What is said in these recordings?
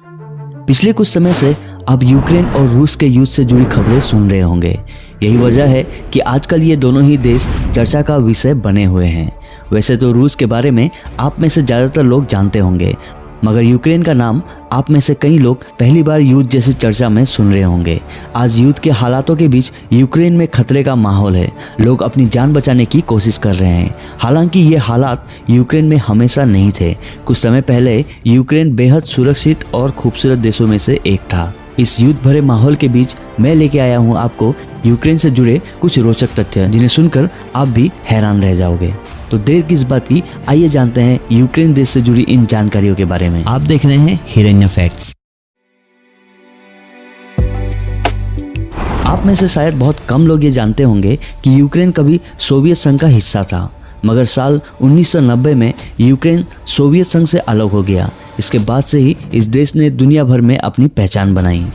पिछले कुछ समय से आप यूक्रेन और रूस के युद्ध से जुड़ी खबरें सुन रहे होंगे। यही वजह है कि आजकल ये दोनों ही देश चर्चा का विषय बने हुए हैं। वैसे तो रूस के बारे में आप में से ज़्यादातर लोग जानते होंगे, मगर यूक्रेन का नाम आप में से कई लोग पहली बार युद्ध जैसी चर्चा में सुन रहे होंगे। आज युद्ध के हालातों के बीच यूक्रेन में खतरे का माहौल है। लोग अपनी जान बचाने की कोशिश कर रहे हैं। हालांकि ये हालात यूक्रेन में हमेशा नहीं थे। कुछ समय पहले यूक्रेन बेहद सुरक्षित और खूबसूरत देशों में से एक था। इस युद्ध भरे माहौल के बीच मैं लेके आया हूँ आपको यूक्रेन से जुड़े कुछ रोचक तथ्य, जिन्हें सुनकर आप भी हैरान रह जाओगे। तो देर किस बात की, आइए जानते हैं यूक्रेन देश से जुड़ी इन जानकारियों के बारे में। आप देख रहे हैं हिरण्य फैक्ट्स। आप में से शायद बहुत कम लोग ये जानते होंगे कि यूक्रेन कभी सोवियत संघ का हिस्सा था, मगर साल 1990 में यूक्रेन सोवियत संघ से अलग हो गया। इसके बाद से ही इस देश ने दुनिया भर में अपनी पहचान बनाई।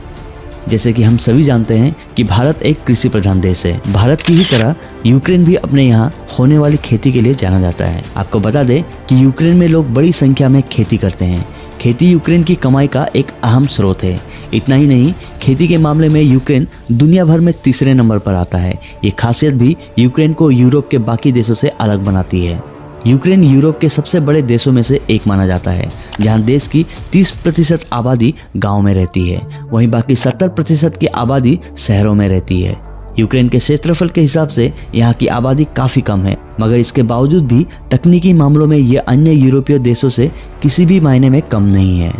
जैसे कि हम सभी जानते हैं कि भारत एक कृषि प्रधान देश है। भारत की ही तरह यूक्रेन भी अपने यहाँ होने वाली खेती के लिए जाना जाता है। आपको बता दें कि यूक्रेन में लोग बड़ी संख्या में खेती करते हैं। खेती यूक्रेन की कमाई का एक अहम स्रोत है। इतना ही नहीं, खेती के मामले में यूक्रेन दुनिया भर में तीसरे नंबर पर आता है। ये खासियत भी यूक्रेन को यूरोप के बाकी देशों से अलग बनाती है। यूक्रेन यूरोप के सबसे बड़े देशों में से एक माना जाता है, जहां देश की 30% आबादी गांव में रहती है, वहीं बाकी 70% की आबादी शहरों में रहती है। यूक्रेन के क्षेत्रफल के हिसाब से यहाँ की आबादी काफ़ी कम है, मगर इसके बावजूद भी तकनीकी मामलों में ये अन्य यूरोपीय देशों से किसी भी मायने में कम नहीं है।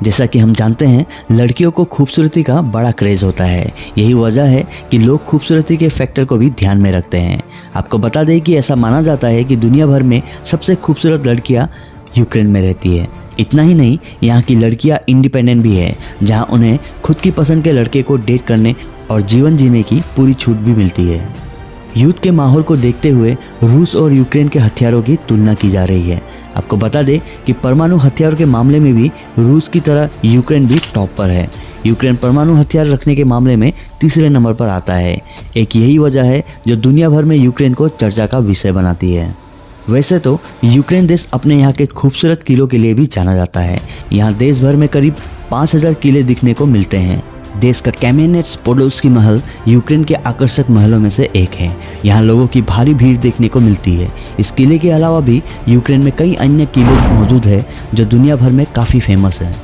जैसा कि हम जानते हैं, लड़कियों को खूबसूरती का बड़ा क्रेज होता है। यही वजह है कि लोग खूबसूरती के फैक्टर को भी ध्यान में रखते हैं। आपको बता दें कि ऐसा माना जाता है कि दुनिया भर में सबसे खूबसूरत लड़कियां यूक्रेन में रहती है। इतना ही नहीं, यहाँ की लड़कियां इंडिपेंडेंट भी है, जहाँ उन्हें खुद की पसंद के लड़के को डेट करने और जीवन जीने की पूरी छूट भी मिलती है। युद्ध के माहौल को देखते हुए रूस और यूक्रेन के हथियारों की तुलना की जा रही है। आपको बता दें कि परमाणु हथियारों के मामले में भी रूस की तरह यूक्रेन भी टॉप पर है। यूक्रेन परमाणु हथियार रखने के मामले में तीसरे नंबर पर आता है। एक यही वजह है जो दुनिया भर में यूक्रेन को चर्चा का विषय बनाती है। वैसे तो यूक्रेन देश अपने यहाँ के खूबसूरत किलों के लिए भी जाना जाता है। यहाँ देश भर में करीब 5000 किले दिखने को मिलते हैं। देश का कैमेनेट्स पोडोल्स्की महल यूक्रेन के आकर्षक महलों में से एक है। यहाँ लोगों की भारी भीड़ देखने को मिलती है। इस किले के अलावा भी यूक्रेन में कई अन्य किले मौजूद है जो दुनिया भर में काफ़ी फेमस है।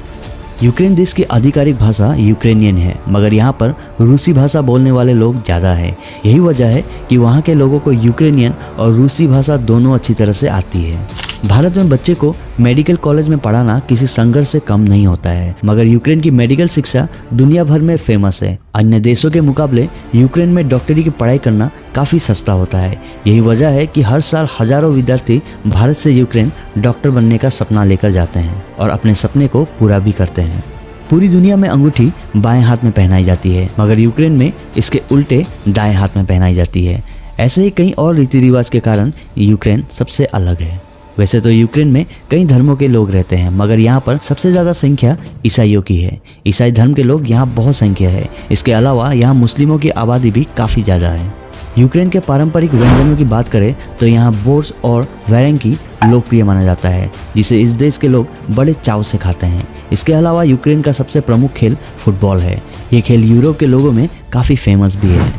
यूक्रेन देश की आधिकारिक भाषा यूक्रेनियन है, मगर यहाँ पर रूसी भाषा बोलने वाले लोग ज़्यादा है। यही वजह है कि वहाँ के लोगों को यूक्रेनियन और रूसी भाषा दोनों अच्छी तरह से आती है। भारत में बच्चे को मेडिकल कॉलेज में पढ़ाना किसी संघर्ष से कम नहीं होता है, मगर यूक्रेन की मेडिकल शिक्षा दुनिया भर में फेमस है। अन्य देशों के मुकाबले यूक्रेन में डॉक्टरी की पढ़ाई करना काफ़ी सस्ता होता है। यही वजह है कि हर साल हजारों विद्यार्थी भारत से यूक्रेन डॉक्टर बनने का सपना लेकर जाते हैं और अपने सपने को पूरा भी करते हैं। पूरी दुनिया में अंगूठी बाएं हाथ में पहनाई जाती है, मगर यूक्रेन में इसके उल्टे दाएं हाथ में पहनाई जाती है। ऐसे ही कई और रीति रिवाज के कारण यूक्रेन सबसे अलग है। वैसे तो यूक्रेन में कई धर्मों के लोग रहते हैं, मगर यहाँ पर सबसे ज़्यादा संख्या ईसाइयों की है। ईसाई धर्म के लोग यहाँ बहुत संख्या है। इसके अलावा यहाँ मुस्लिमों की आबादी भी काफ़ी ज़्यादा है। यूक्रेन के पारंपरिक व्यंजनों की बात करें तो यहाँ बोर्स और वेरेंकी लोकप्रिय माना जाता है, जिसे इस देश के लोग बड़े चाव से खाते हैं। इसके अलावा यूक्रेन का सबसे प्रमुख खेल फुटबॉल है। ये खेल यूरोप के लोगों में काफ़ी फेमस भी है।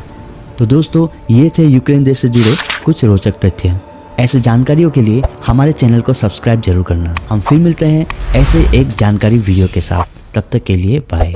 तो दोस्तों, ये थे यूक्रेन देश से जुड़े कुछ रोचक तथ्य। ऐसे जानकारियों के लिए हमारे चैनल को सब्सक्राइब जरूर करना। हम फिर मिलते हैं ऐसे एक जानकारी वीडियो के साथ। तब तक के लिए बाय।